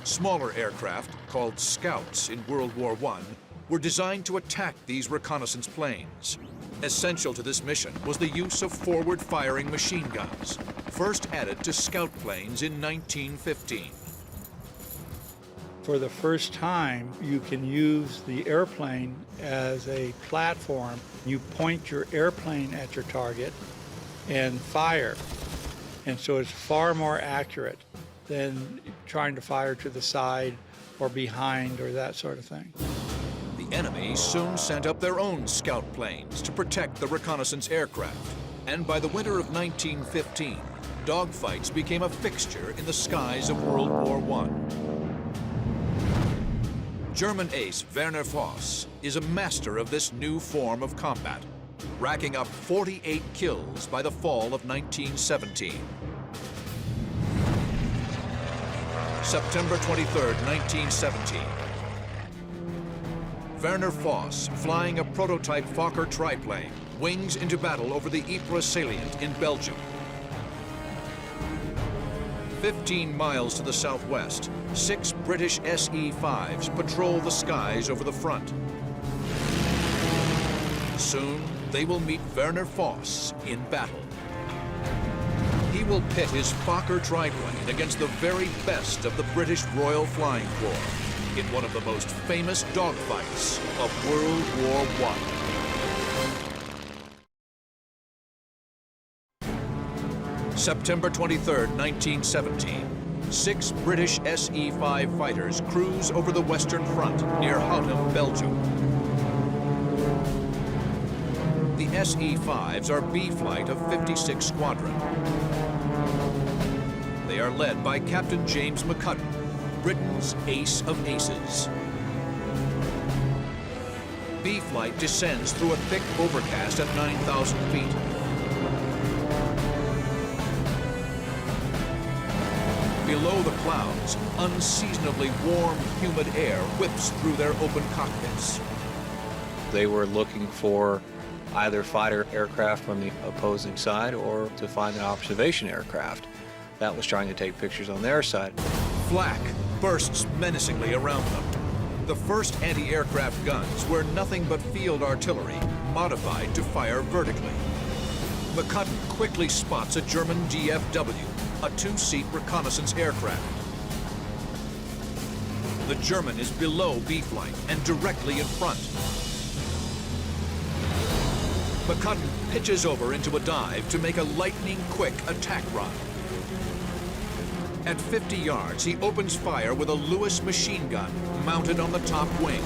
Smaller aircraft, called Scouts in World War I, were designed to attack these reconnaissance planes. Essential to this mission was the use of forward-firing machine guns, first added to Scout planes in 1915. For the first time, you can use the airplane as a platform. You point your airplane at your target and fire. And so it's far more accurate than trying to fire to the side or behind or that sort of thing. The enemy soon sent up their own Scout planes to protect the reconnaissance aircraft. And by the winter of 1915, dogfights became a fixture in the skies of World War I. German ace Werner Voss is a master of this new form of combat, racking up 48 kills by the fall of 1917. September 23, 1917. Werner Voss, flying a prototype Fokker triplane, wings into battle over the Ypres salient in Belgium. 15 miles to the southwest, 6 British SE-5s patrol the skies over the front. Soon, they will meet Werner Voss in battle. He will pit his Fokker triplane against the very best of the British Royal Flying Corps in one of the most famous dogfights of World War I. September 23, 1917. 6 British SE-5 fighters cruise over the Western Front near Houten, Belgium. The SE-5s are B Flight of 56 Squadron. They are led by Captain James McCudden, Britain's ace of aces. B Flight descends through a thick overcast at 9,000 feet. Below the clouds, unseasonably warm, humid air whips through their open cockpits. They were looking for either fighter aircraft from the opposing side or to find an observation aircraft that was trying to take pictures on their side. Flak bursts menacingly around them. The first anti-aircraft guns were nothing but field artillery, modified to fire vertically. McCudden quickly spots a German DFW, a 2-seat reconnaissance aircraft. The German is below B Flight and directly in front. McCudden pitches over into a dive to make a lightning-quick attack run. At 50 yards, he opens fire with a Lewis machine gun mounted on the top wing.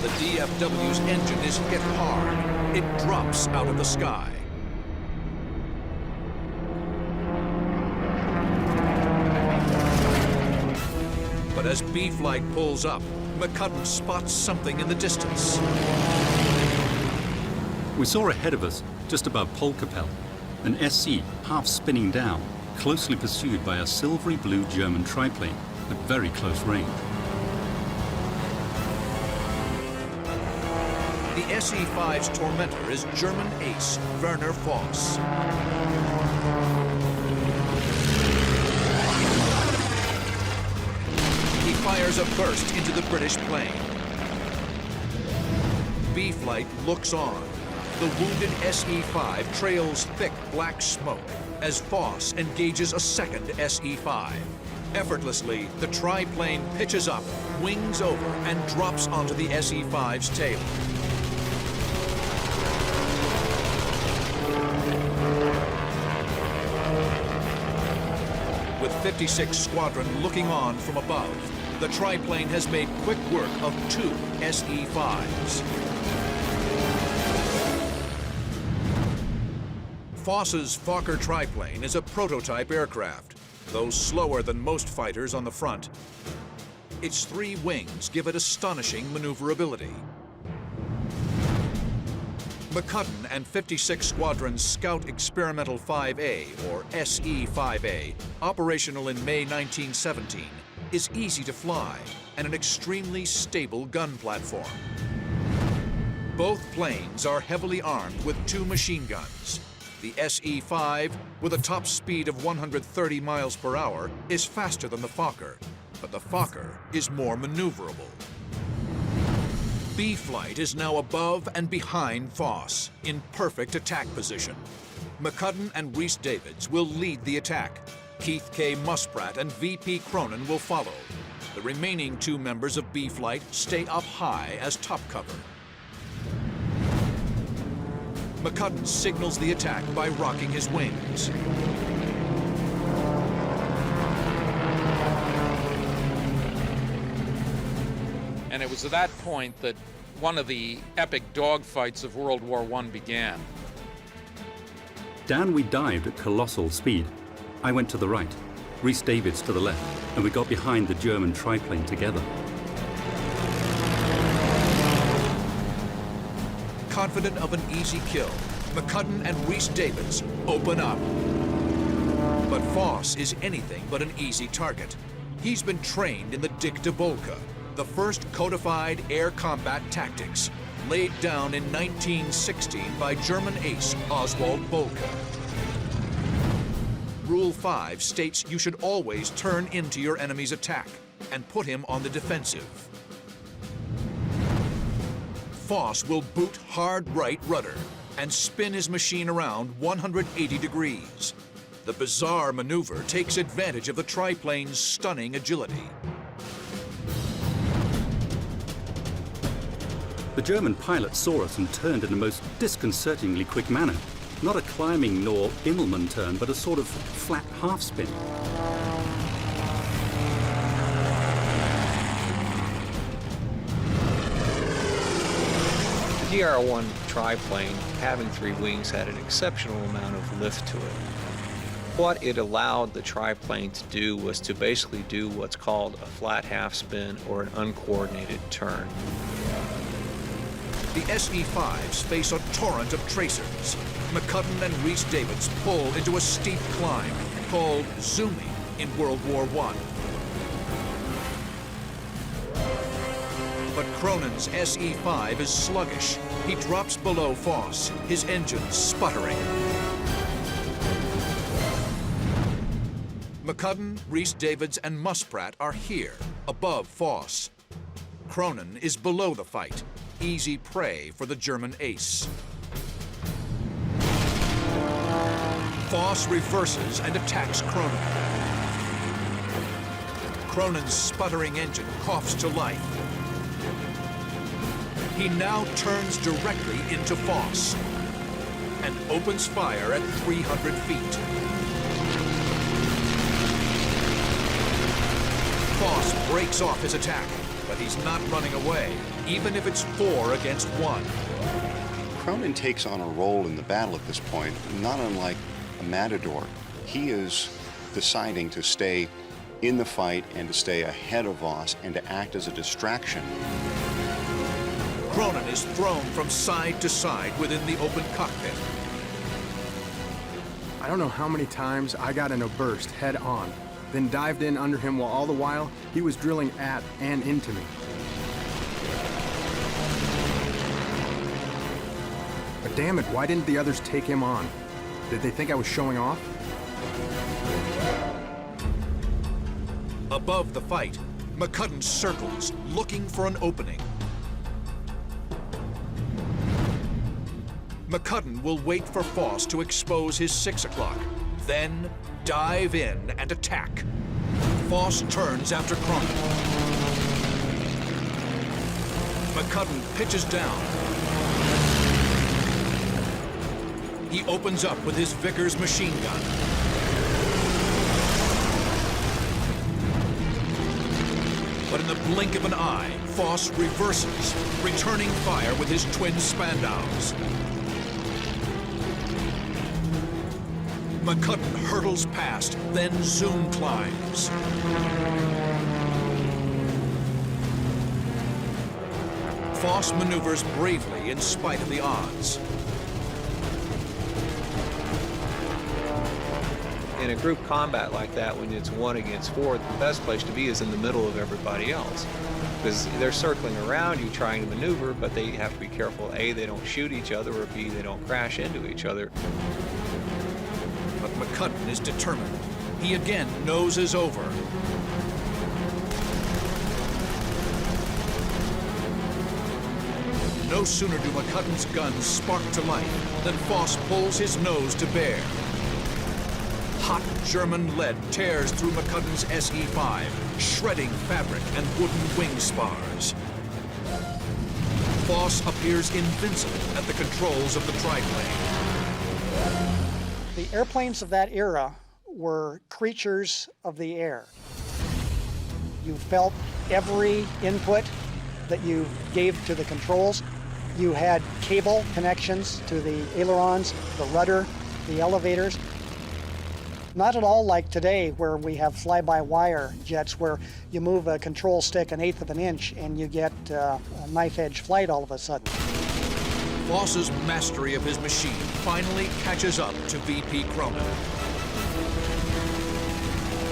The DFW's engine is hit hard. It drops out of the sky. But as B Flight pulls up, McCudden spots something in the distance. We saw ahead of us, just above Polkapelle, an SC half spinning down, closely pursued by a silvery blue German triplane at very close range. The SE-5's tormentor is German ace Werner Voss. He fires a burst into the British plane. B Flight looks on. The wounded SE-5 trails thick black smoke as Voss engages a second SE-5. Effortlessly, the triplane pitches up, wings over, and drops onto the SE-5's tail. With 56 Squadron looking on from above, the triplane has made quick work of 2 SE-5s. Voss's Fokker triplane is a prototype aircraft, though slower than most fighters on the front. Its 3 wings give it astonishing maneuverability. McCudden and 56 Squadron's Scout Experimental 5A, or SE-5A, operational in May 1917, is easy to fly and an extremely stable gun platform. Both planes are heavily armed with 2 machine guns. The SE-5, with a top speed of 130 miles per hour, is faster than the Fokker, but the Fokker is more maneuverable. B-Flight is now above and behind Voss, in perfect attack position. McCudden and Rhys-Davids will lead the attack. Keith K. Muspratt and VP Cronin will follow. The remaining 2 members of B-Flight stay up high as top cover. McCudden signals the attack by rocking his wings. And it was at that point that one of the epic dogfights of World War I began. Down we dived at colossal speed. I went to the right, Rhys-Davids to the left, and we got behind the German triplane together. Confident of an easy kill, McCudden and Rhys-Davids open up. But Voss is anything but an easy target. He's been trained in the Dick de Bolke, the first codified air combat tactics, laid down in 1916 by German ace Oswald Bolke. Rule 5 states you should always turn into your enemy's attack and put him on the defensive. Voss will boot hard right rudder and spin his machine around 180 degrees. The bizarre maneuver takes advantage of the triplane's stunning agility. The German pilot saw us and turned in a most disconcertingly quick manner. Not a climbing nor Immelmann turn, but a sort of flat half spin. The DR-1 triplane, having 3 wings, had an exceptional amount of lift to it. What it allowed the triplane to do was to basically do what's called a flat half spin or an uncoordinated turn. The SE-5s face a torrent of tracers. McCudden and Rhys-Davids pull into a steep climb called zooming in World War I. But Cronin's SE-5 is sluggish. He drops below Voss, his engines sputtering. McCudden, Rhys-Davids, and Muspratt are here, above Voss. Cronin is below the fight, easy prey for the German ace. Voss reverses and attacks Cronin. Cronin's sputtering engine coughs to life. He now turns directly into Voss and opens fire at 300 feet. Voss breaks off his attack, but he's not running away, even if it's 4 against 1. Cronin takes on a role in the battle at this point, not unlike a matador. He is deciding to stay in the fight and to stay ahead of Voss and to act as a distraction. Cronin is thrown from side to side within the open cockpit. I don't know how many times I got in a burst head on, then dived in under him while all the while he was drilling at and into me. But damn it, why didn't the others take him on? Did they think I was showing off? Above the fight, McCudden circles, looking for an opening. McCudden will wait for Voss to expose his 6 o'clock, then dive in and attack. Voss turns after Cronin. McCudden pitches down. He opens up with his Vickers machine gun. But in the blink of an eye, Voss reverses, returning fire with his twin Spandaus. McCudden hurtles past, then zoom climbs. Voss maneuvers bravely in spite of the odds. In a group combat like that, when it's 1 against 4, the best place to be is in the middle of everybody else. because they're circling around you trying to maneuver, but they have to be careful, A, they don't shoot each other, or B, they don't crash into each other. But McCudden is determined. He again noses over. No sooner do McCudden's guns spark to life than Voss pulls his nose to bear. Hot German lead tears through McCudden's SE-5, shredding fabric and wooden wing spars. Voss appears invincible at the controls of the triplane. The airplanes of that era were creatures of the air. You felt every input that you gave to the controls. You had cable connections to the ailerons, the rudder, the elevators. Not at all like today, where we have fly-by-wire jets where you move a control stick 1/8 of an inch and you get a knife-edge flight all of a sudden. Voss's mastery of his machine finally catches up to VP Cronin.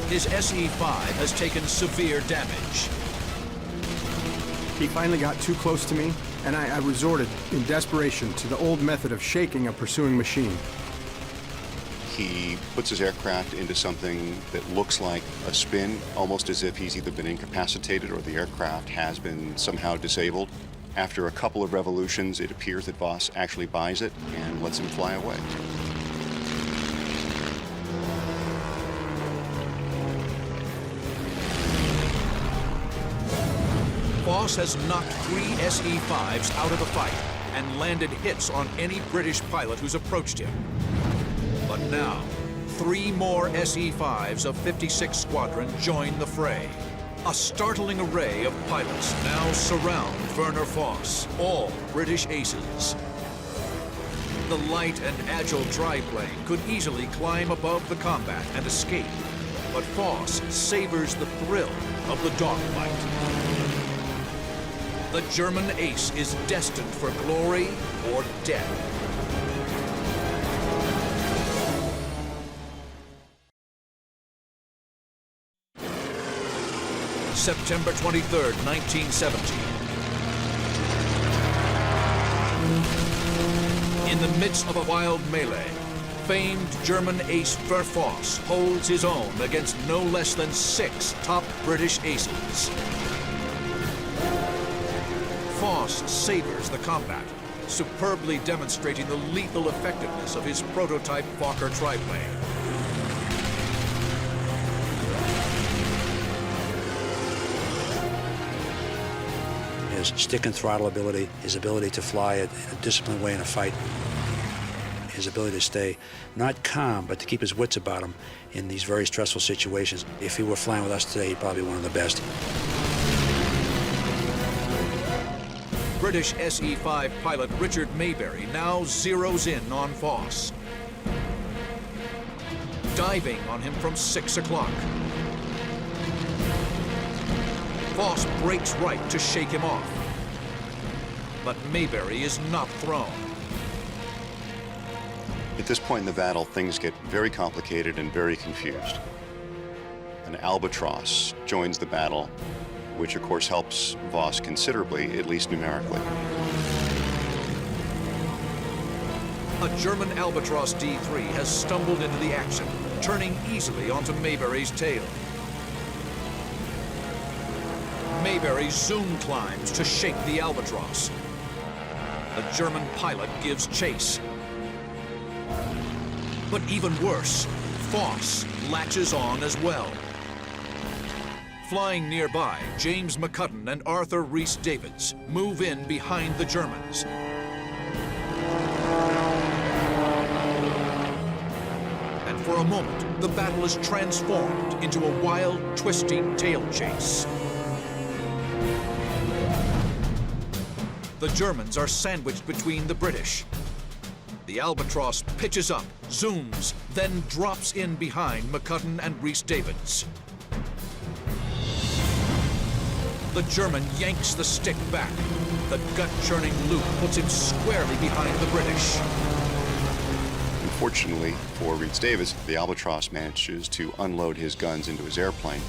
His SE-5 has taken severe damage. He finally got too close to me, and I resorted in desperation to the old method of shaking a pursuing machine. He puts his aircraft into something that looks like a spin, almost as if he's either been incapacitated or the aircraft has been somehow disabled. After a couple of revolutions, it appears that Voss actually buys it and lets him fly away. Voss has knocked 3 SE-5s out of the fight and landed hits on any British pilot who's approached him. But now, 3 more SE-5s of 56 Squadron join the fray. A startling array of pilots now surround Werner Voss, all British aces. The light and agile triplane could easily climb above the combat and escape, but Voss savors the thrill of the dogfight. The German ace is destined for glory or death. September 23rd, 1917. In the midst of a wild melee, famed German ace Werner Voss holds his own against no less than 6 top British aces. Voss savors the combat, superbly demonstrating the lethal effectiveness of his prototype Fokker triplane. His stick and throttle ability, his ability to fly it in a disciplined way in a fight, his ability to stay not calm, but to keep his wits about him in these very stressful situations. If he were flying with us today, he'd probably be one of the best. British SE-5 pilot Richard Mayberry now zeroes in on Voss, diving on him from 6 o'clock. Voss breaks right to shake him off, but Mayberry is not thrown. At this point in the battle, things get very complicated and very confused. An albatross joins the battle, which of course helps Voss considerably, at least numerically. A German Albatross D3 has stumbled into the action, turning easily onto Mayberry's tail. Mayberry zoom climbs to shake the Albatross. The German pilot gives chase. But even worse, Voss latches on as well. Flying nearby, James McCudden and Arthur Rhys-Davids move in behind the Germans. And for a moment, the battle is transformed into a wild, twisting tail chase. The Germans are sandwiched between the British. The Albatross pitches up, zooms, then drops in behind McCudden and Rhys-Davids. The German yanks the stick back. The gut-churning loop puts him squarely behind the British. Unfortunately for Rhys-Davids, the Albatross manages to unload his guns into his airplane.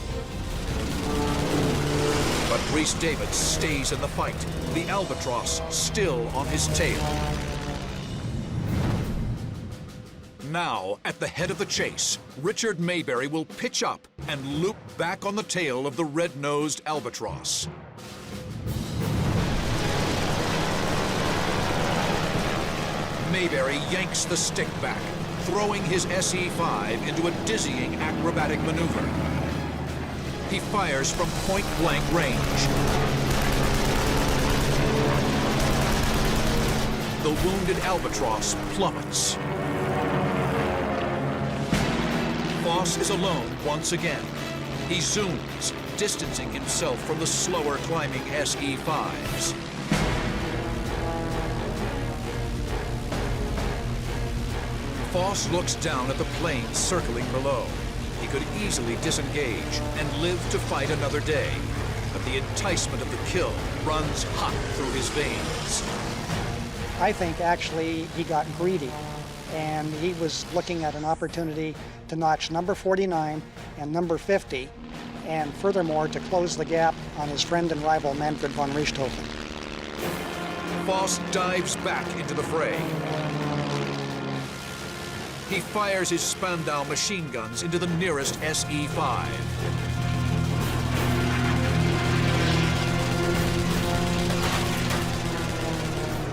But Rhys Davids stays in the fight, the albatross still on his tail. Now, at the head of the chase, Richard Mayberry will pitch up and loop back on the tail of the red-nosed albatross. Mayberry yanks the stick back, throwing his SE-5 into a dizzying acrobatic maneuver. He fires from point-blank range. The wounded albatross plummets. Voss is alone once again. He zooms, distancing himself from the slower climbing SE-5s. Voss looks down at the planes circling below. He could easily disengage and live to fight another day, but the enticement of the kill runs hot through his veins. I think actually he got greedy, and he was looking at an opportunity to notch number 49 and number 50, and furthermore to close the gap on his friend and rival Manfred von Richthofen. Voss dives back into the fray. He fires his Spandau machine guns into the nearest SE-5.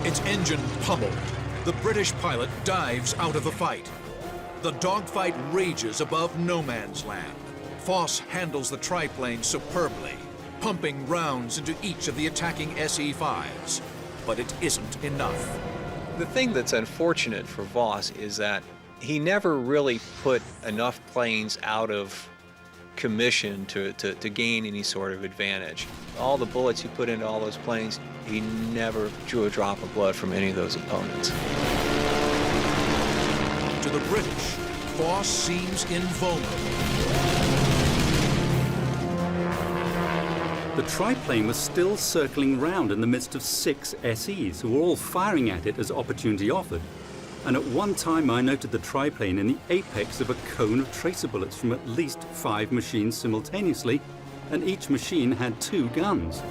Its engine pummeled. The British pilot dives out of the fight. The dogfight rages above no man's land. Voss handles the triplane superbly, pumping rounds into each of the attacking SE-5s. But it isn't enough. The thing that's unfortunate for Voss is that he never really put enough planes out of commission to gain any sort of advantage. All the bullets he put into all those planes, he never drew a drop of blood from any of those opponents. To the British, Voss seems invulnerable. The triplane was still circling round in the midst of 6 SEs who were all firing at it as opportunity offered. And at one time I noted the triplane in the apex of a cone of tracer bullets from at least 5 machines simultaneously, and each machine had 2 guns.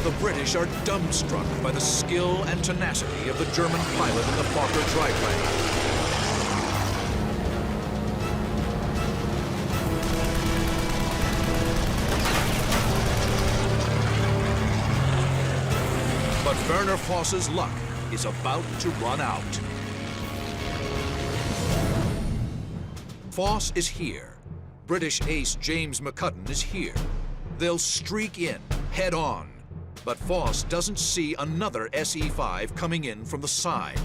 The British are dumbstruck by the skill and tenacity of the German pilot in the Fokker triplane. But Werner Voss's luck is about to run out. Voss is here. British ace James McCudden is here. They'll streak in, head on. But Voss doesn't see another SE-5 coming in from the side.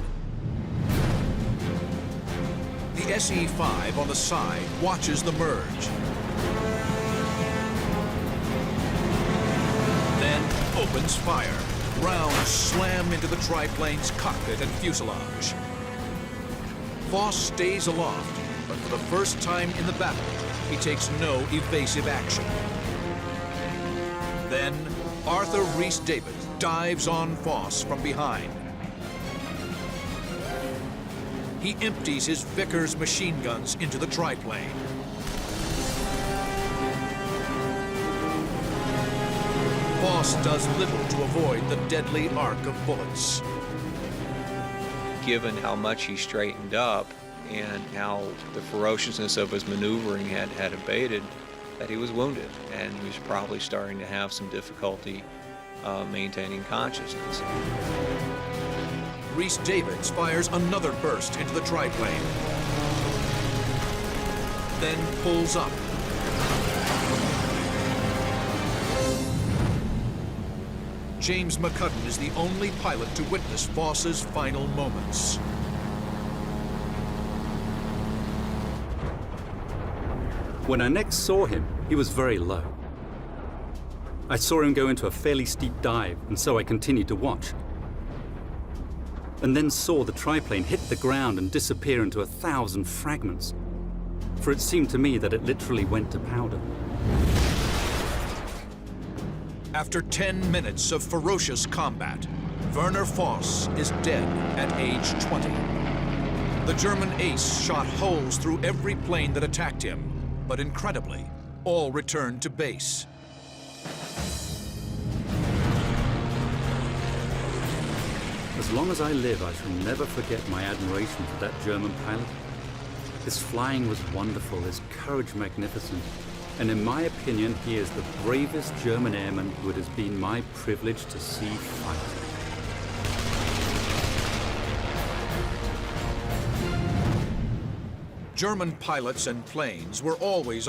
The SE-5 on the side watches the merge. Then opens fire. Rounds slam into the triplane's cockpit and fuselage. Voss stays aloft, but for the first time in the battle, he takes no evasive action. Then, Arthur Rhys Davids dives on Voss from behind. He empties his Vickers machine guns into the triplane. Voss does little to avoid the deadly arc of bullets. Given how much he straightened up and how the ferociousness of his maneuvering had abated, that he was wounded, and he was probably starting to have some difficulty maintaining consciousness. Rhys Davids fires another burst into the triplane, then pulls up. James McCudden is the only pilot to witness Voss's final moments. When I next saw him, he was very low. I saw him go into a fairly steep dive, and so I continued to watch. And then saw the triplane hit the ground and disappear into 1,000 fragments. For it seemed to me that it literally went to powder. After 10 minutes of ferocious combat, Werner Voss is dead at age 20. The German ace shot holes through every plane that attacked him, but incredibly, all returned to base. As long as I live, I shall never forget my admiration for that German pilot. His flying was wonderful, his courage magnificent, and in my opinion, he is the bravest German airman who it has been my privilege to see fight. German pilots and planes were always